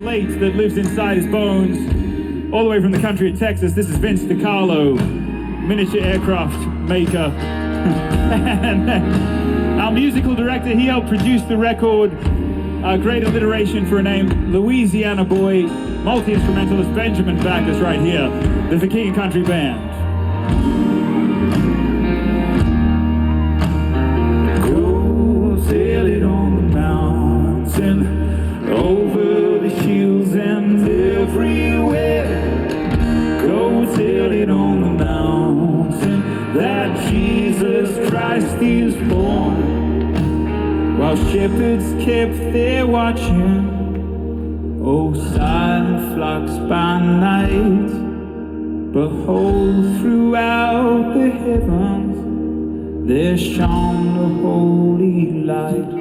Late that lives inside his bones, all the way from the country of Texas. This is Vince DiCarlo, miniature aircraft maker. And our musical director, he helped produce the record. Great alliteration for a name, Louisiana Boy. Multi-instrumentalist Benjamin Backus right here, the King and Country Band. Go sail it on the mountain, over the hills and everywhere. Go tell it on the mountain that Jesus Christ is born. While shepherds kept their watching, oh, silent flocks by night, behold, throughout the heavens there shone a holy light.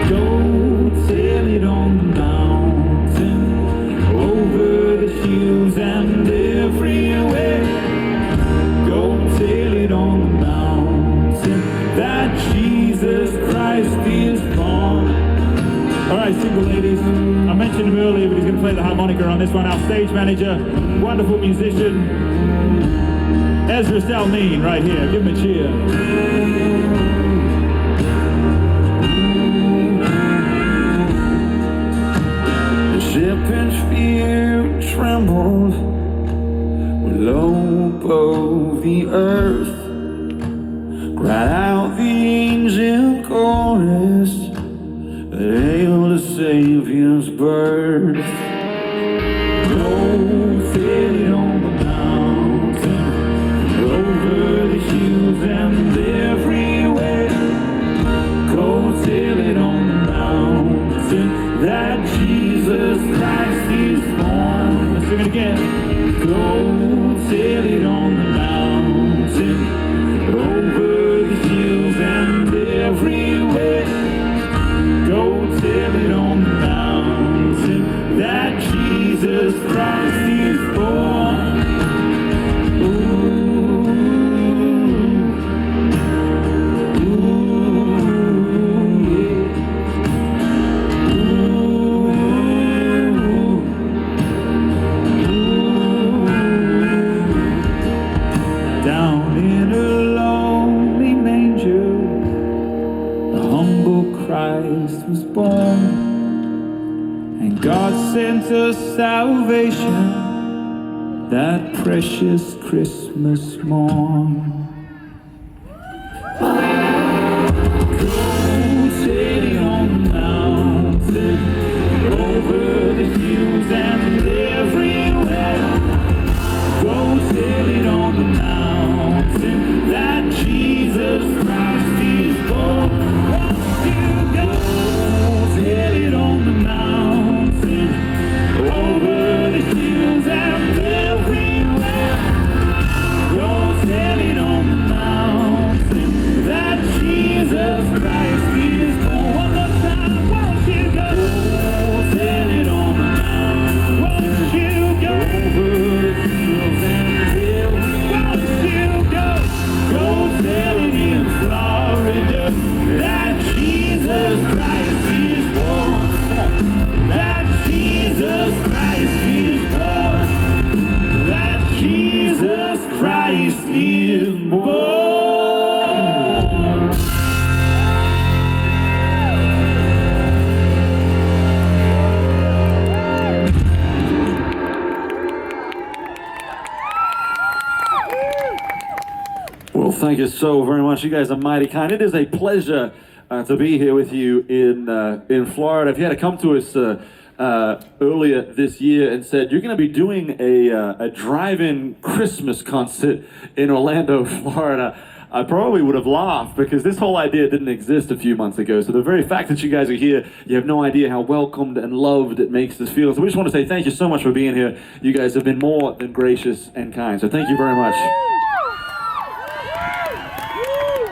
Go tell it on the mountain, over the hills and everywhere. Go tell it on the mountain that Jesus Christ is born. All right, single ladies, I mentioned him earlier, but he's going to play the harmonica on this one. Our stage manager, wonderful musician, Ezra Salmeen, right here. Give him a cheer. And fear trembled low above the earth. Cried out the angel chorus that hailed the Savior's birth. Go sail it on the mountain, over the hills and everywhere. Go sail it on the mountain that Jesus Christ is born. Let's sing it again. Go sail it on the mountain, over the hills and everywhere. Go tell it on the mountain that Jesus Christ is born. Down in a lonely manger, the humble Christ was born, and God sent us salvation that precious Christmas morn. Go sail it on the mountain, over the hills and everywhere. Go sail it on the mountain that Jesus Christ is born. Won't you go sail it on the mountain, over the hills and everywhere. Go sail it on the mountain that Jesus Christ is born. One more time, won't you go sail it on the mountain? Won't you go over the hills and won't you go sail it in Florida that Jesus Christ is born. That Jesus Christ is born. That Jesus Christ is born. Well, thank you so very much. You guys are mighty kind. It is a pleasure to be here with you in Florida. If you had to come to us earlier this year and said you're going to be doing a drive-in Christmas concert in Orlando, Florida, I probably would have laughed, because this whole idea didn't exist a few months ago. So the very fact that you guys are here, you have no idea how welcomed and loved it makes us feel. So we just want to say thank you so much for being here. You guys have been more than gracious and kind. So thank you very much.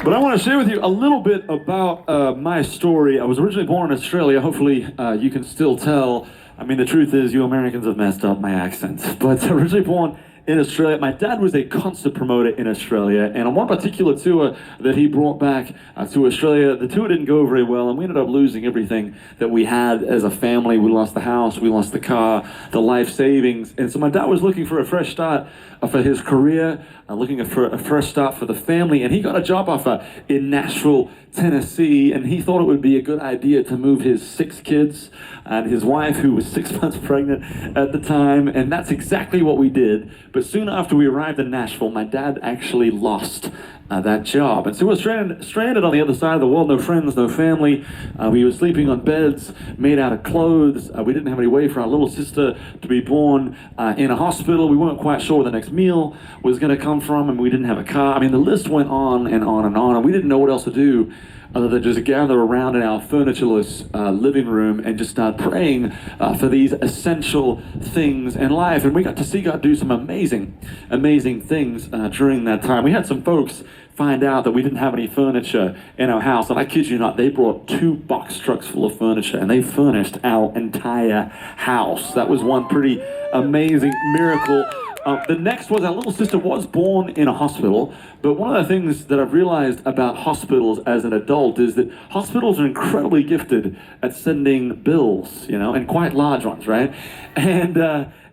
But I want to share with you a little bit about my story. I was originally born in Australia. Hopefully you can still tell. I mean, the truth is you Americans have messed up my accent. But originally born in Australia. My dad was a concert promoter in Australia, and on one particular tour that he brought back to Australia, the tour didn't go very well, and we ended up losing everything that we had as a family. We lost the house, we lost the car, the life savings, and so my dad was looking for a fresh start for his career, looking for a fresh start for the family, and he got a job offer in Nashville, Tennessee, and he thought it would be a good idea to move his 6 kids and his wife, who was 6 months pregnant at the time, and that's exactly what we did. But soon after we arrived in Nashville, my dad actually lost that job. And so we were stranded on the other side of the world, no friends, no family. We were sleeping on beds made out of clothes. We didn't have any way for our little sister to be born in a hospital. We weren't quite sure where the next meal was going to come from, and we didn't have a car. I mean, the list went on and on and on, and we didn't know what else to do other than just gather around in our furnitureless living room and just start praying for these essential things in life. And we got to see God do some amazing, amazing things during that time. We had some folks find out that we didn't have any furniture in our house, and I kid you not, they brought 2 box trucks full of furniture, and they furnished our entire house. That was one pretty amazing miracle. The next was our little sister was born in a hospital, but one of the things that I've realized about hospitals as an adult is that hospitals are incredibly gifted at sending bills, you know, and quite large ones, right?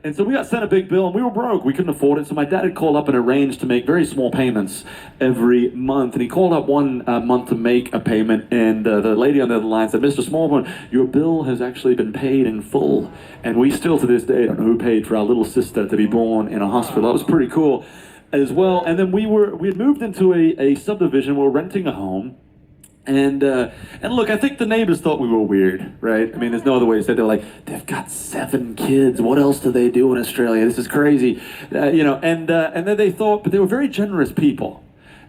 And so we got sent a big bill, and we were broke. We couldn't afford it, so my dad had called up and arranged to make very small payments every month. And he called up one month to make a payment, and the lady on the other line said, "Mr. Smallbone, your bill has actually been paid in full." And we still to this day don't know who paid for our little sister to be born in a hospital. That was pretty cool as well. And then we had moved into a subdivision. We were renting a home. And look, I think the neighbors thought we were weird, right? I mean, there's no other way to say it. They're like, they've got 7 kids. What else do they do in Australia? This is crazy, you know. And then they thought, but they were very generous people,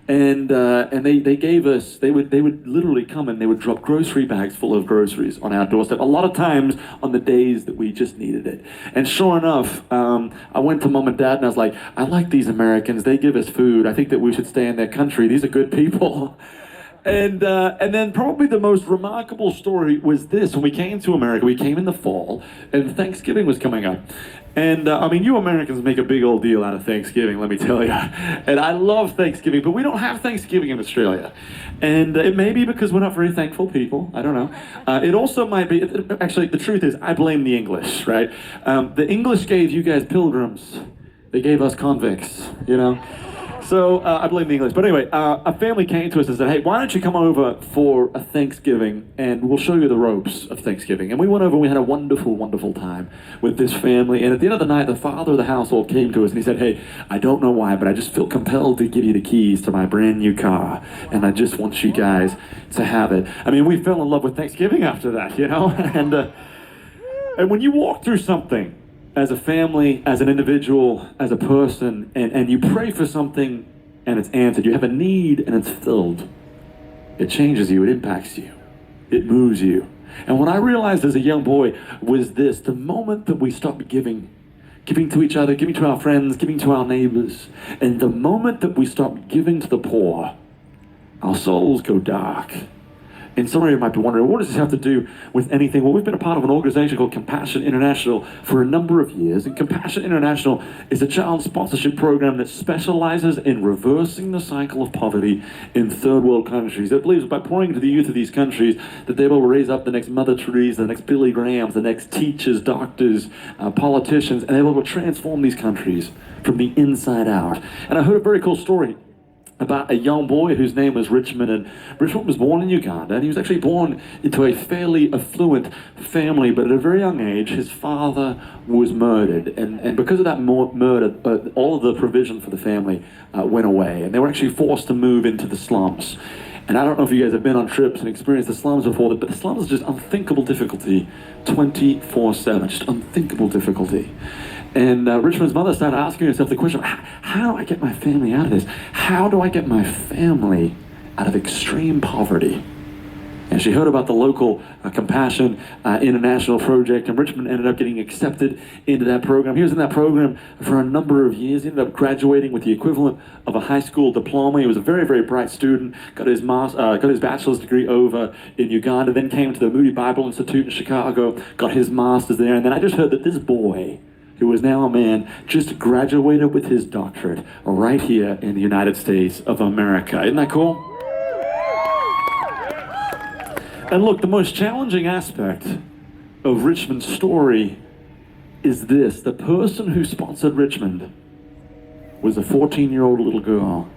and they gave us. They would literally come and they would drop grocery bags full of groceries on our doorstep. A lot of times on the days that we just needed it. And sure enough, I went to Mom and Dad and I was like, I like these Americans. They give us food. I think that we should stay in their country. These are good people. And then probably the most remarkable story was this. When we came to America, we came in the fall, and Thanksgiving was coming up. And I mean, you Americans make a big old deal out of Thanksgiving, let me tell you. And I love Thanksgiving, but we don't have Thanksgiving in Australia. And it may be because we're not very thankful people. I don't know. It also might be, actually, the truth is, I blame the English, right? The English gave you guys pilgrims. They gave us convicts, you know? So I blame the English. But anyway, a family came to us and said, hey, why don't you come over for a Thanksgiving and we'll show you the ropes of Thanksgiving. And we went over and we had a wonderful, wonderful time with this family. And at the end of the night, the father of the household came to us and he said, hey, I don't know why, but I just feel compelled to give you the keys to my brand new car. And I just want you guys to have it. I mean, we fell in love with Thanksgiving after that, you know? And when you walk through something, as a family, as an individual, as a person, and you pray for something and it's answered, you have a need and it's filled, it changes you, it impacts you, it moves you. And what I realized as a young boy was this: the moment that we stop giving to each other, giving to our friends, giving to our neighbors, and the moment that we stop giving to the poor, our souls go dark. And some of you might be wondering, what does this have to do with anything? Well, we've been a part of an organization called Compassion International for a number of years. And Compassion International is a child sponsorship program that specializes in reversing the cycle of poverty in third world countries. It believes by pouring into the youth of these countries that they will raise up the next Mother Teresa, the next Billy Grahams, the next teachers, doctors, politicians, and they will transform these countries from the inside out. And I heard a very cool story about a young boy whose name was Richmond, and Richmond was born in Uganda, and he was actually born into a fairly affluent family, but at a very young age, his father was murdered, and because of that murder, all of the provision for the family went away, and they were actually forced to move into the slums. And I don't know if you guys have been on trips and experienced the slums before, but the slums is just unthinkable difficulty, 24/7, just unthinkable difficulty. And Richmond's mother started asking herself the question, how do I get my family out of this? How do I get my family out of extreme poverty? And she heard about the local Compassion International project, and Richmond ended up getting accepted into that program. He was in that program for a number of years. He ended up graduating with the equivalent of a high school diploma. He was a very, very bright student, got his bachelor's degree over in Uganda, then came to the Moody Bible Institute in Chicago, got his master's there. And then I just heard that this boy who is now a man, just graduated with his doctorate right here in the United States of America. Isn't that cool? And look, the most challenging aspect of Richmond's story is this. The person who sponsored Richmond was a 14-year-old little girl.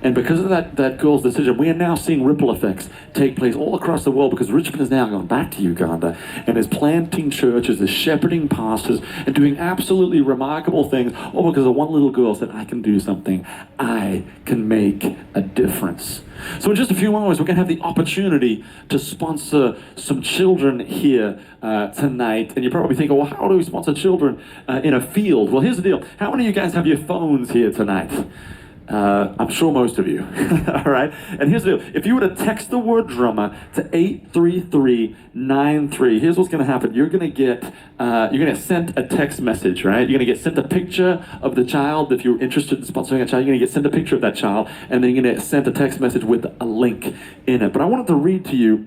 And because of that girl's decision, we are now seeing ripple effects take place all across the world, because Richmond has now gone back to Uganda and is planting churches, is shepherding pastors, and doing absolutely remarkable things, all because of one little girl said, I can do something. I can make a difference. So in just a few moments, we're going to have the opportunity to sponsor some children here tonight. And you're probably thinking, well, how do we sponsor children in a field? Well, here's the deal. How many of you guys have your phones here tonight? I'm sure most of you. All right? And here's the deal. If you were to text the word drummer to 83393, here's what's going to happen. You're going to get sent a text message, right? You're going to get sent a picture of the child. If you're interested in sponsoring a child, you're going to get sent a picture of that child, and then you're going to get sent a text message with a link in it. But I wanted to read to you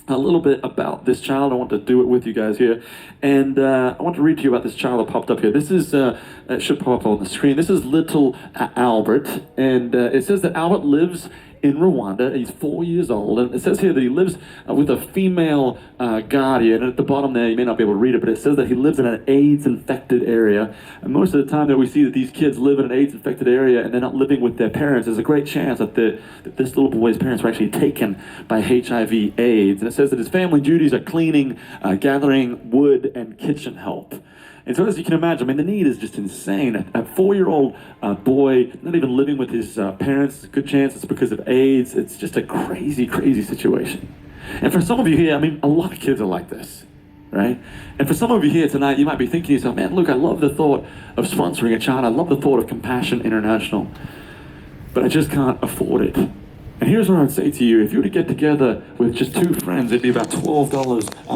a little bit about this child. I want to do it with you guys here. And I want to read to you about this child that popped up here. This is, it should pop up on the screen. This is little Albert. And it says that Albert lives in Rwanda. He's 4 years old. And it says here that he lives with a female guardian. And at the bottom there, you may not be able to read it, but it says that he lives in an AIDS-infected area. And most of the time that we see that these kids live in an AIDS-infected area and they're not living with their parents, there's a great chance that this little boy's parents were actually taken by HIV/AIDS. And it says that his family duties are cleaning, gathering wood, and kitchen help. And so as you can imagine, I mean, the need is just insane. A 4-year-old boy, not even living with his parents, good chance it's because of AIDS. It's just a crazy, crazy situation. And for some of you here, I mean, a lot of kids are like this, right? And for some of you here tonight, you might be thinking to yourself, man, look, I love the thought of sponsoring a child. I love the thought of Compassion International, but I just can't afford it. And here's what I would say to you. If you were to get together with just 2 friends, it'd be about $12 a